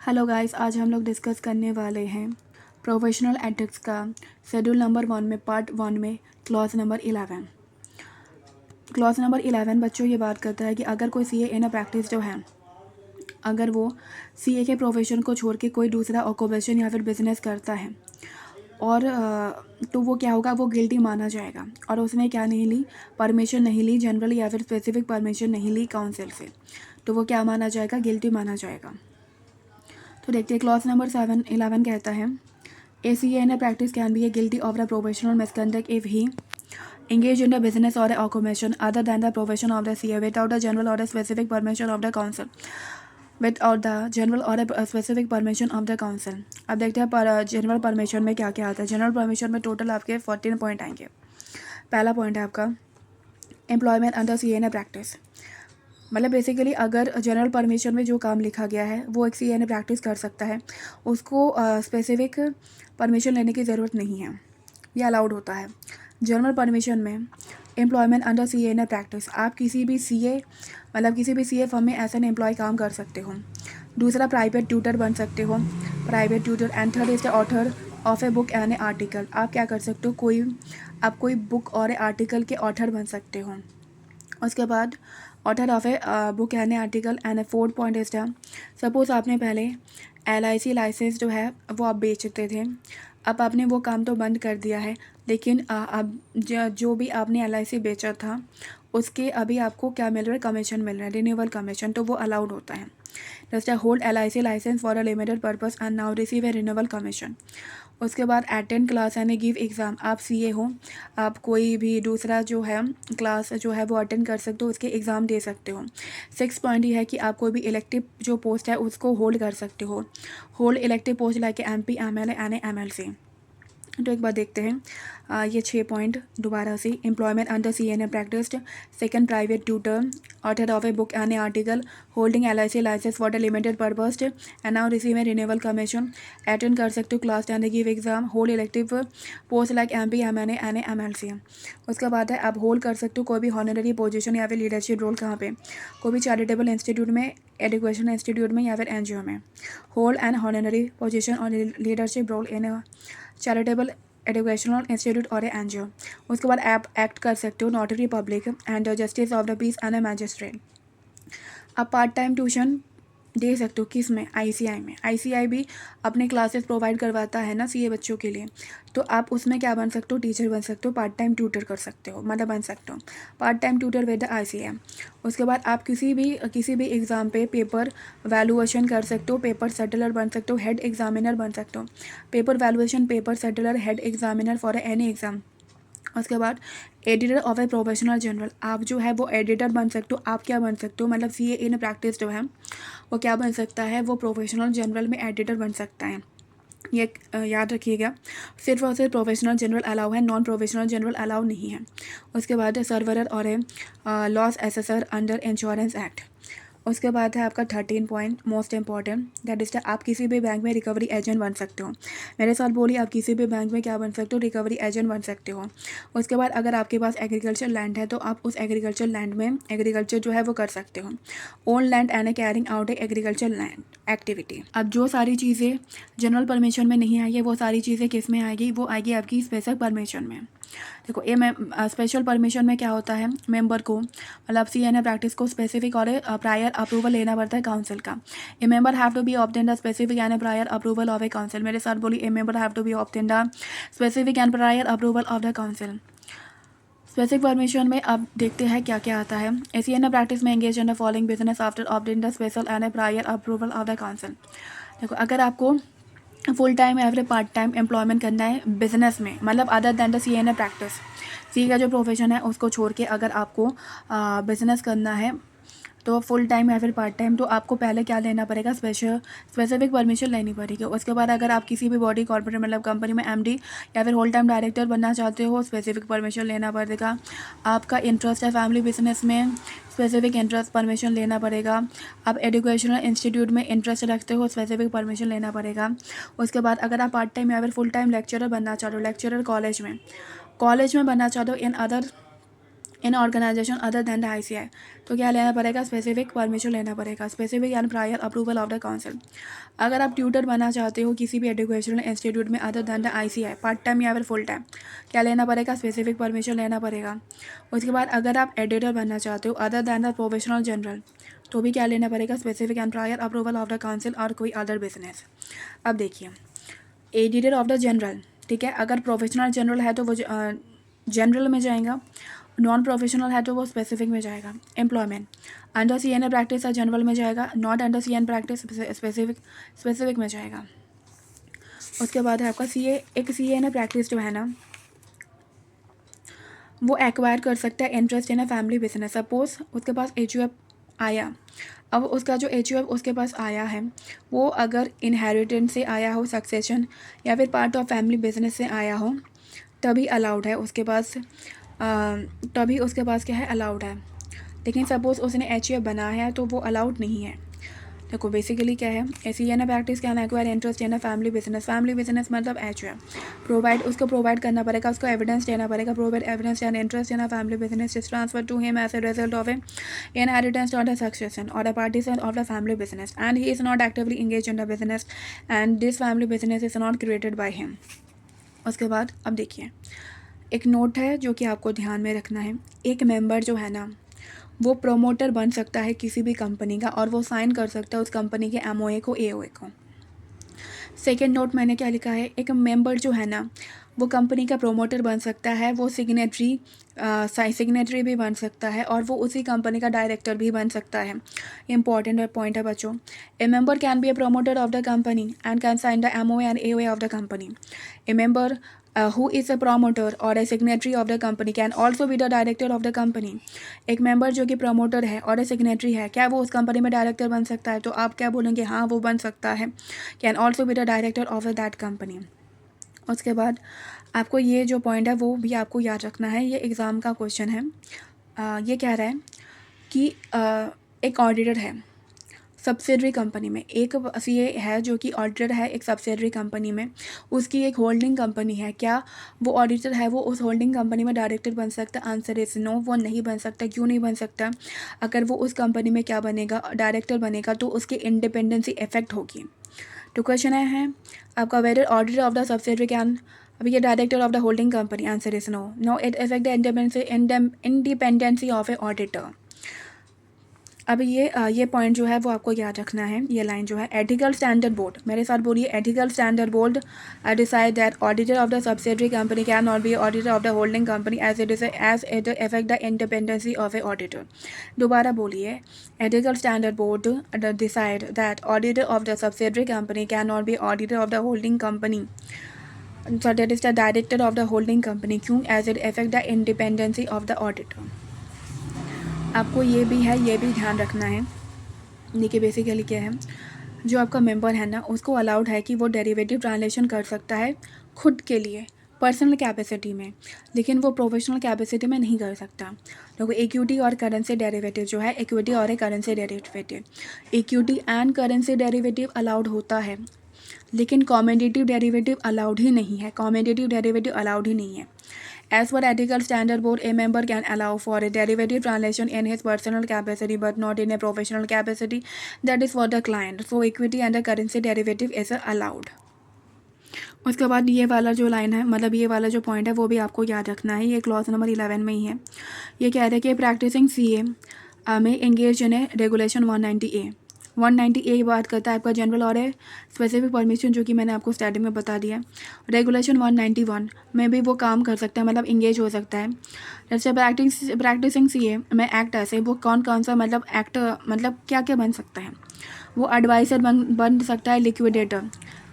Hello guys, आज हम लोग डिस्कस करने वाले हैं प्रोफेशनल एथिक्स का शेड्यूल नंबर 1 में पार्ट 1 में क्लॉज नंबर 11। क्लॉज नंबर 11 बच्चों ये बात करता है कि अगर कोई सीए इन अ प्रैक्टिस जो है, अगर वो सीए के प्रोफेशन को छोड़ के कोई दूसरा ऑक्यूपेशन या फिर बिजनेस करता है और तो वो क्या होगा, वो गिल्टी माना जाएगा। और उसने क्या नहीं ली, परमिशन नहीं ली, जनरल या फिर स्पेसिफिक परमिशन नहीं ली काउंसिल से, तो वो क्या माना जाएगा, गिल्टी माना जाएगा। तो देखते हैं क्लॉज नंबर 11 कहता है ACA in a practice can be guilty of the professional misconduct if he engaged in a business or a occupation other than the profession of the CA without the general or a specific permission of the council. Without the general or a specific permission of the council. अब देखते हैं पर general permission में क्या क्या आता है। General permission में टोटल आपके 14 पॉइंट आएंगे। पहला पॉइंट है आपका employment under CA in a practice। मतलब बेसिकली अगर जनरल परमिशन में जो काम लिखा गया है वो एक CA प्रैक्टिस कर सकता है, उसको स्पेसिफिक परमिशन लेने की ज़रूरत नहीं है, ये अलाउड होता है। जनरल परमिशन में एम्प्लॉयमेंट अंडर CA प्रैक्टिस, आप किसी भी CA मतलब किसी भी CA फर्म में एज एन एम्प्लॉय काम कर सकते हो। दूसरा प्राइवेट ट्यूटर बन सकते हो, private tutor. And third is the author of a book and a article. आप क्या कर सकते हो, आप कोई बुक और ए आर्टिकल के ऑथर बन सकते हो। उसके बाद author of a book and a article. And A fourth point is the suppose आपने पहले LIC लाइसेंस जो है वो आप बेचते थे, अब आपने वो काम तो बंद कर दिया है, लेकिन अब जो भी आपने LIC बेचा था उसके अभी आपको क्या मिल रहा है, कमीशन मिल रहा है, रिन्यूअल कमीशन, तो वो अलाउड होता है। Just hold LIC licence for a limited purpose and now receive a renewal commission. उसके बाद अटेंड क्लास यानी गिव एग्ज़ाम, आप CA हो, आप कोई भी दूसरा जो है क्लास जो है वो अटेंड कर सकते हो, उसके एग्ज़ाम दे सकते हो। 6 पॉइंट ये है कि आप कोई भी इलेक्टिव जो पोस्ट है उसको होल्ड कर सकते हो। Hold elective post like MP MLA and MLC। तो एक बार देखते हैं ये 6 पॉइंट दोबारा से। Employment under CA practised, second private tutor, author of a book and a article, holding LIC licence for the limited purpose and now receive a renewal commission, attend कर सकते हो class 10 give exam, hold elective post like MP MNA and MLC। उसके बाद है आप hold कर सकते हो कोई भी हॉनररी पोजीशन या फिर लीडरशिप रोल, कहाँ पे, कोई भी चैरिटेबल इंस्टीट्यूट में, एजुकेशन इंस्टीट्यूट में या फिर NGO में। होल्ड एंड हॉनररी पोजीशन और leadership role in charitable educational institute और NGO। उसके बाद आप एक्ट कर सकते हो notary public and justice of the peace and a magistrate. आप पार्ट टाइम ट्यूशन दे सकते हो, किस में, ICI में। ICI भी अपने क्लासेस प्रोवाइड करवाता है ना CA बच्चों के लिए, तो आप उसमें क्या बन सकते हो, टीचर बन सकते हो, पार्ट टाइम ट्यूटर कर सकते हो, मतलब बन सकते हो part time tutor with the ICI। उसके बाद आप किसी भी एग्ज़ाम पे पेपर वैल्यूएशन कर सकते हो, पेपर सेटलर बन सकते हो, हेड एग्जामिनर बन सकते हो। Paper valuation, paper settler, head examiner for any exam. उसके बाद editor of a professional journal, आप जो है वो एडिटर बन सकते हो। आप क्या बन सकते हो, मतलब CA इन प्रैक्टिस जो है वो क्या बन सकता है, वो प्रोफेशनल जर्नल में एडिटर बन सकता है। ये याद रखिएगा, सिर्फ और सिर्फ प्रोफेशनल जनरल अलाउ है, नॉन प्रोफेशनल जनरल अलाउ नहीं है। उसके बाद सर्वरर और a loss assessor under insurance act. उसके बाद है आपका 13 point most important, that is आप किसी भी बैंक में रिकवरी एजेंट बन सकते हो। मेरे साथ बोलिए, आप किसी भी बैंक में क्या बन सकते हो, रिकवरी एजेंट बन सकते हो। उसके बाद अगर आपके पास एग्रीकल्चर लैंड है तो आप उस एग्रीकल्चर लैंड में एग्रीकल्चर जो है वो कर सकते हो। Own land and carrying out A agriculture land activity. अब जो सारी चीज़ें जनरल परमिशन में नहीं आई है वो सारी चीज़ें किस में आएगी, वो आएगी आपकी स्पेशल परमिशन में। देखो ये स्पेशल परमिशन में क्या होता है, मेंबर को मतलब CA प्रैक्टिस को स्पेसिफिक और प्रायर अप्रूवल लेना पड़ता है काउंसिल का। A member have to be obtain the specific and prior approval of a council. मेरे साथ बोली, a member have to be obtain the specific and prior approval of the council. Specific permission में अब देखते हैं क्या क्या आता है। CA प्रैक्टिस में engage in the following business after obtain the special and prior approval of the council. देखो अगर आपको फुल टाइम या फिर पार्ट टाइम एम्प्लॉयमेंट करना है बिजनेस में, मतलब other than the CA practice, C का जो प्रोफेशन है उसको छोड़ के अगर आपको बिजनेस करना है तो फुल टाइम या फिर पार्ट टाइम, तो आपको पहले क्या लेना पड़ेगा, स्पेसिफिक परमिशन लेनी पड़ेगी। उसके बाद अगर आप किसी भी बॉडी कॉर्पोरेट मतलब कंपनी में MD या फिर होल टाइम डायरेक्टर बनना चाहते हो, स्पेसिफिक परमिशन लेना पड़ेगा। आपका इंटरेस्ट है फैमिली बिजनेस में, स्पेसिफिक इंटरेस्ट परमिशन लेना पड़ेगा। आप एजुकेशनल इंस्टीट्यूट में इंटरेस्ट रखते हो, स्पेसिफिक परमिशन लेना पड़ेगा। उसके बाद अगर आप पार्ट टाइम या फिर फुल टाइम लेक्चरर बनना चाहते हो, लेक्चरर कॉलेज में बनना चाहते हो in other in organisation other than the ICI, तो क्या लेना पड़ेगा, स्पेसिफिक परमिशन लेना पड़ेगा, specific and prior approval of the council. अगर आप ट्यूटर बनना चाहते हो किसी भी एजुकेशनल इंस्टीट्यूट में other than the ICI, part time या फिर फुल टाइम, क्या लेना पड़ेगा, स्पेसिफिक परमिशन लेना पड़ेगा। उसके बाद अगर आप एडिटर बनना चाहते हो other than the professional general, तो भी क्या लेना पड़ेगा, specific and prior approval of the council और कोई अदर बिजनेस। अब देखिए एडिटर ऑफ द जनरल, ठीक है, अगर प्रोफेशनल जनरल है तो वो जनरल में जाएगा, नॉन प्रोफेशनल है तो वो स्पेसिफिक में जाएगा। एम्प्लॉयमेंट अंडर CNA प्रैक्टिस या जनरल में जाएगा, not under CN practice specific में जाएगा। उसके बाद है आपका CA, एक CNA प्रैक्टिस जो है ना वो एक्वायर कर सकता है interest in a family business. Suppose उसके पास HUF आया, अब उसका जो HUF उसके पास आया है वो अगर इनहेरिटेंस से आया हो, सक्सेशन या फिर पार्ट ऑफ फैमिली बिजनेस से आया हो, तभी अलाउड है उसके पास, तभी उसके पास क्या है, अलाउड है। लेकिन सपोज़ उसने HUF बनाया है तो वो अलाउड नहीं है। देखो बेसिकली क्या है, CNA practice can acquire interest in a family business मतलब HUF प्रोवाइड, उसको प्रोवाइड करना पड़ेगा, उसको एविडेंस देना पड़ेगा, provide evidence and interest in a family business is transfer to him as a result of a inheritance और the succession और the partition of the family business and he is not actively engage in the business and this family business is not created by him. उसके बाद अब देखिए एक note है जो कि आपको ध्यान में रखना है, एक मेंबर जो है ना वो प्रोमोटर बन सकता है किसी भी कंपनी का और वो साइन कर सकता है उस कंपनी के MOA को, AOA को। सेकेंड नोट मैंने क्या लिखा है, एक मेंबर जो है ना वो कंपनी का प्रोमोटर बन सकता है, वो सिग्नेटरी भी बन सकता है और वो उसी कंपनी का डायरेक्टर भी बन सकता है। इंपॉर्टेंट पॉइंट है बच्चों, a member can be a promoter of the company and can sign the MOA and AOA of the company. A member who is a promoter or a signatory of the company can also be the director of the company। एक member जो कि promoter है और signatory है, क्या वो उस company में डायरेक्टर बन सकता है, तो आप क्या बोलेंगे, हाँ वो बन सकता है, can also be the director of that company. उसके बाद आपको ये जो पॉइंट है वो भी आपको याद रखना है, ये एग्ज़ाम का क्वेश्चन है। ये कह रहा है कि एक ऑडिटर है सब्सिडरी कंपनी में, एक CA है जो कि ऑडिटर है एक सब्सिडरी कंपनी में, उसकी एक होल्डिंग कंपनी है, क्या वो ऑडिटर है वो उस होल्डिंग कंपनी में डायरेक्टर बन सकता है, आंसर इज़ नो, वो नहीं बन सकता। क्यों नहीं बन सकता, अगर वो उस कंपनी में क्या बनेगा, डायरेक्टर बनेगा, तो उसकी इंडिपेंडेंसी इफेक्ट होगी। तो क्वेश्चन है आपका, whether auditor of the subsidiary can, अभी ये director of the holding company, answer is no, no it effect the independency of a auditor. अब ये पॉइंट जो है वो आपको याद रखना है, ये लाइन जो है, एथिकल स्टैंडर्ड बोर्ड, मेरे साथ बोलिए, ethical standard board decide that auditor of the subsidiary company can not be auditor of the holding company as it effect the independency of a auditor. दोबारा बोलिए, ethical standard board decide that auditor of the subsidiary company can not be auditor of the holding company, so that is the director of the holding company, क्यों, as it effect the independency of the auditor. आपको ये भी ध्यान रखना है। देखिए basically क्या है, जो आपका मेंबर है ना उसको अलाउड है कि वो डेरिवेटिव ट्रांसलेशन कर सकता है खुद के लिए पर्सनल कैपेसिटी में, लेकिन वो प्रोफेशनल कैपेसिटी में नहीं कर सकता। तो इक्विटी और करेंसी डेरिवेटिव जो है, इक्विटी और currency derivative, equity and currency derivative allowed होता है, लेकिन कॉमोडिटी डेरिवेटिव अलाउड ही नहीं है, कॉमोडिटी डेरिवेटिव अलाउड ही नहीं है। As per ethical standard board, a member can allow for a derivative transaction in his personal capacity but not in a professional capacity, that is for the client. So equity and the currency derivative is allowed। उसके बाद ये वाला जो line है, मतलब ये वाला जो पॉइंट है वो भी आपको याद रखना है, ये क्लॉज नंबर 11 में ही है। ये कह रहे हैं कि प्रैक्टिसिंग CA में एंगेज इन ए रेगुलेशन 190A बात करता है आपका जनरल और है स्पेसिफिक परमिशन, जो कि मैंने आपको स्टार्टिंग में बता दिया। रेगुलेशन 191 में भी वो काम कर सकता है, मतलब इंगेज हो सकता है। जैसे प्रैक्टिसिंग CA में एक्ट ऐसे वो कौन सा मतलब एक्ट मतलब क्या क्या बन सकता है, वो एडवाइज़र बन सकता है, लिक्विडेटर,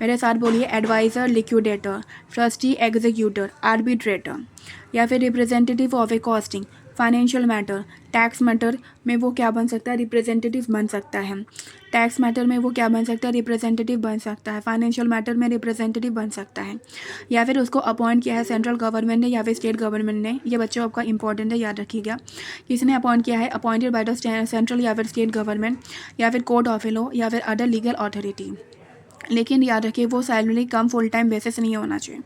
मेरे साथ बोलिए, adviser, liquidator, trustee, executor, arbitrator, या फिर representative of a costing, financial matter, tax matter में वो क्या बन सकता है, रिप्रेजेंटेटिव बन सकता है। टैक्स मैटर में वो क्या बन सकता है, रिप्रेजेंटेटिव बन सकता है। फाइनेंशियल मैटर में रिप्रेजेंटेटिव बन सकता है, या फिर उसको अपॉइंट किया है सेंट्रल गवर्नमेंट ने या फिर स्टेट गवर्नमेंट ने। ये बच्चों आपका इंपॉर्टेंट है, याद रखिएगा, किसने अपॉइंट किया है, अपॉइंटेड बाय द सेंट्रल या फिर स्टेट गवर्नमेंट या फिर कोर्ट ऑफ लॉ या फिर अदर लीगल अथॉरिटी। लेकिन याद रखिए वो सैलरी कम फुल टाइम बेसिस नहीं होना चाहिए।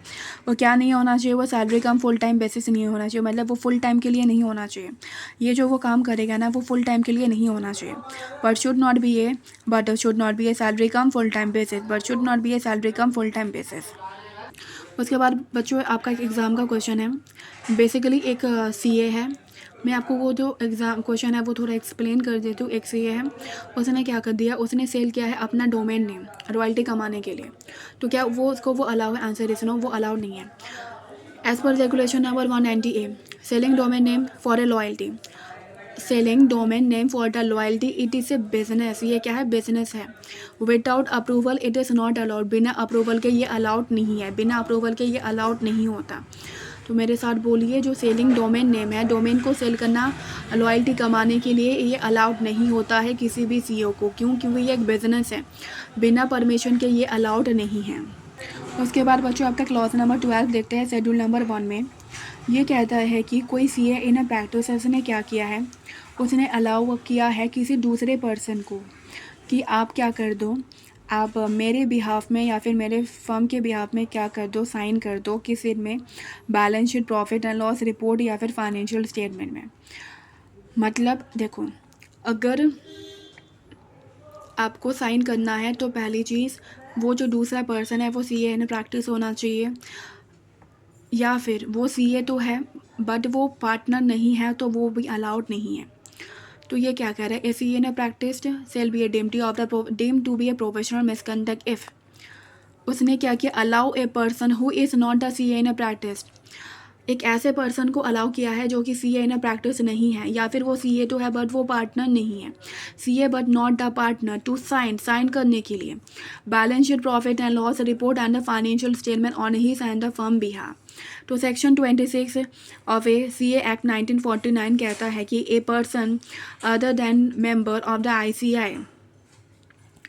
वो क्या नहीं होना चाहिए, वो सैलरी कम फुल टाइम बेसिस नहीं होना चाहिए, मतलब वो फुल टाइम के लिए नहीं होना चाहिए। ये जो वो काम करेगा ना वो फुल टाइम के लिए नहीं होना चाहिए। But should not be A salary come full time basis, but should not be A salary come full time basis. उसके बाद बच्चों आपका एक एग्ज़ाम का क्वेश्चन है, बेसिकली एक सीए है। मैं आपको वो जो एग्ज़ाम क्वेश्चन है वो थोड़ा एक्सप्लेन कर देती हूँ। एक सीए है, उसने क्या कर दिया, उसने सेल किया है अपना डोमेन नेम रॉयल्टी कमाने के लिए। तो क्या वो उसको वो अलाउ है? आंसर इज नो, वो अलाउड नहीं है। As per regulation number 190A, selling domain name for a loyalty, selling domain name for the loyalty, it is a business. ये क्या है? बिजनेस है। Without approval it is not allowed, बिना approval के ये अलाउड नहीं है, बिना अप्रूवल के ये अलाउड नहीं होता। तो मेरे साथ बोलिए, जो सेलिंग डोमेन नेम है, डोमेन को सेल करना लॉयल्टी कमाने के लिए, ये अलाउड नहीं होता है किसी भी सीईओ को। क्यों? क्योंकि ये एक बिजनेस है, बिना परमिशन के ये अलाउड नहीं है। उसके बाद बच्चों आपका क्लॉज नंबर 12 देखते हैं शेड्यूल नंबर 1 में। ये कहता है कि कोई सीए इन अ प्रैक्टिस, उसने क्या किया है, उसने अलाउ किया है किसी दूसरे पर्सन को कि आप क्या कर दो, आप मेरे बिहाफ में या फिर मेरे फर्म के बिहाफ में क्या कर दो, साइन कर दो किसी में balance sheet, profit and loss report या फिर फाइनेंशियल स्टेटमेंट में। मतलब देखो, अगर आपको साइन करना है तो पहली चीज़, वो जो दूसरा पर्सन है वो सीए इन प्रैक्टिस होना चाहिए, या फिर वो सीए तो है बट वो पार्टनर नहीं है, तो वो भी अलाउड नहीं है। तो ये क्या कह रहा है, a CA in practised shall be a deem to be a professional misconduct if, उसने क्या किया, allow a person who is not the CA in practice, एक ऐसे पर्सन को अलाउ किया है जो कि सीए इन प्रैक्टिस नहीं है, या फिर वो सीए तो है बट वो पार्टनर नहीं है, CA but not the partner, to sign करने के लिए balance sheet, profit and loss report and the financial statement on his and the firm behalf. तो section 26 of A C act 1949 कहता है कि a person other than member of the ICAI,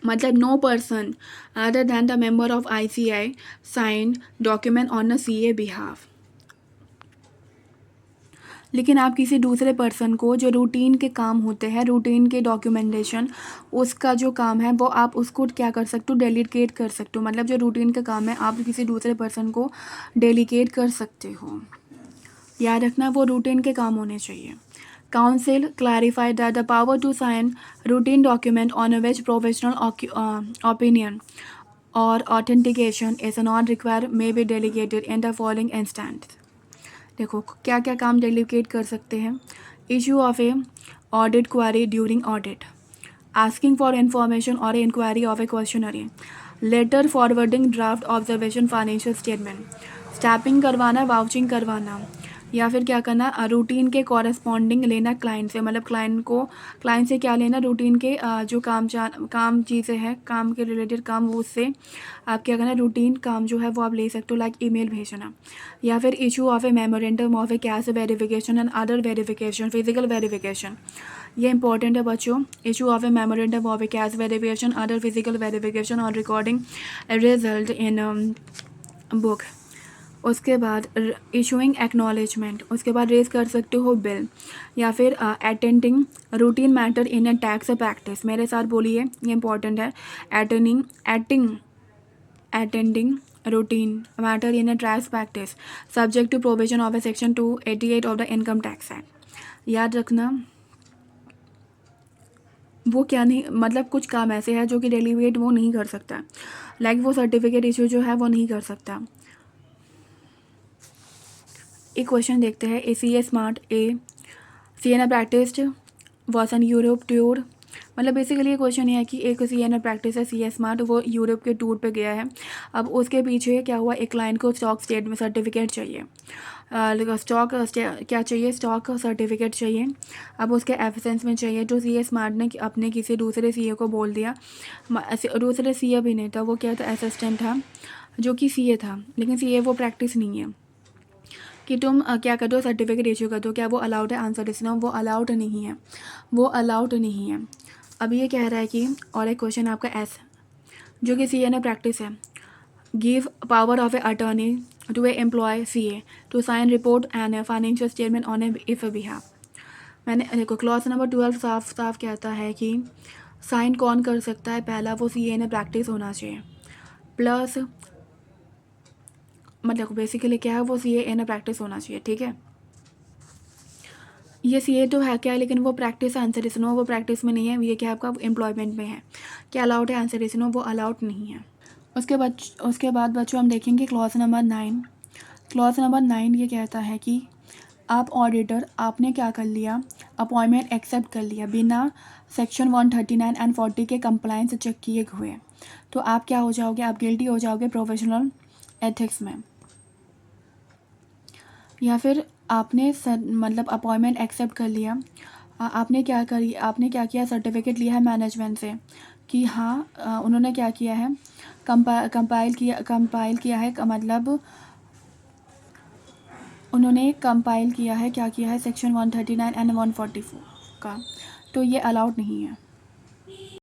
मतलब no person other than the member of ICAI sign document on a CA behalf. लेकिन आप किसी दूसरे person को, जो रूटीन के काम होते हैं, रूटीन के डॉक्यूमेंटेशन, उसका जो काम है वो आप उसको क्या कर सकते हो, डेलीगेट कर सकते हो। मतलब जो रूटीन का काम है आप किसी दूसरे पर्सन को डेलीगेट कर सकते हो। याद रखना वो रूटीन के काम होने चाहिए। Council clarified that the power to sign routine document on which professional opinion और authentication is not require may be delegated in the following instance. देखो क्या क्या काम डेलीगेट कर सकते हैं, issue of a audit query during audit, asking for information और inquiry of a questionnaire, letter forwarding draft observation financial statement, stamping करवाना, vouching करवाना, या फिर क्या करना, रूटीन के कॉरेस्पॉन्डिंग लेना क्लाइंट से, मतलब क्लाइंट से क्या लेना, रूटीन के जो काम चीज़ें हैं, काम के रिलेटेड काम, वो उससे आप क्या करना, रूटीन काम जो है वो आप ले सकते हो, लाइक ईमेल भेजना। या फिर issue of A memorandum of A cash verification and other verification, physical verification, ये इंपॉर्टेंट है बच्चों। Issue of A memorandum of A cash verification, other physical verification और रिकॉर्डिंग रिजल्ट इन बुक। उसके बाद issuing acknowledgement, उसके बाद raise कर सकते हो बिल, या फिर attending routine matter in A tax practice. मेरे साथ बोलिए, ये इंपॉर्टेंट है, attending routine matter in a tax practice subject to provision of a section 288 of the income tax act। याद रखना वो क्या नहीं, मतलब कुछ काम ऐसे है जो कि डेलीवेट वो नहीं कर सकता, लाइक वो सर्टिफिकेट इशू जो है वो नहीं कर सकता। एक क्वेश्चन देखते हैं, a C A Smart a C in practised was in Europe tour. मतलब बेसिकली ये क्वेश्चन ये है कि एक सी एन प्रैक्टिस है सी ए स्मार्ट, वो यूरोप के टूर पे गया है। अब उसके पीछे क्या हुआ, एक क्लाइंट को स्टॉक स्टेट में सर्टिफिकेट चाहिए, क्या चाहिए, स्टॉक सर्टिफिकेट चाहिए। अब उसके एब्सेंस में चाहिए, जो सी ए स्मार्ट ने अपने किसी दूसरे सी ए को बोल दिया, दूसरे सी ए भी नहीं था, वो क्या था, असिस्टेंट था जो कि सी ए था, लेकिन सी ए वो प्रैक्टिस नहीं है, कि तुम क्या कर दो, सर्टिफिकेट इशू कर दो। क्या वो अलाउड है? आंसर इज नो, वो अलाउड नहीं है, वो अलाउड नहीं है। अब ये कह रहा है कि, और एक क्वेश्चन आपका एस, जो कि सी ए ने प्रैक्टिस है, give power of a attorney to a employ C A to sign report and a financial statement on a if behalf. मैंने देखो क्लॉज नंबर 12 साफ साफ कहता है कि साइन कौन कर सकता है, पहला वो सी ए ने प्रैक्टिस होना चाहिए, प्लस मतलब बेसिकली क्या है वो CA इन प्रैक्टिस होना चाहिए, ठीक है। ये CA तो है क्या है, लेकिन वो प्रैक्टिस आंसर इस नो वो प्रैक्टिस में नहीं है, ये क्या आपका एम्प्लॉयमेंट में है। क्या अलाउड है आंसर इस नो, वो अलाउड नहीं है। उसके बाद बच्चों हम देखेंगे क्लॉज नंबर 9। क्लॉज नंबर 9 ये कहता है कि आप ऑडिटर आपने क्या कर लिया, अपॉइंटमेंट एक्सेप्ट कर लिया बिना सेक्शन 139 एंड 40 के कंप्लाइंस चेक किए हुए, तो आप क्या हो जाओगे, आप गिल्टी हो जाओगे प्रोफेशनल एथिक्स में। या फिर आपने मतलब अपॉइंटमेंट एक्सेप्ट कर लिया, आपने क्या किया, सर्टिफिकेट लिया है मैनेजमेंट से कि हाँ उन्होंने क्या किया है, कंपाइल किया है मतलब उन्होंने कंपाइल किया है, क्या किया है, सेक्शन 139 एंड 144 का, तो ये अलाउड नहीं है।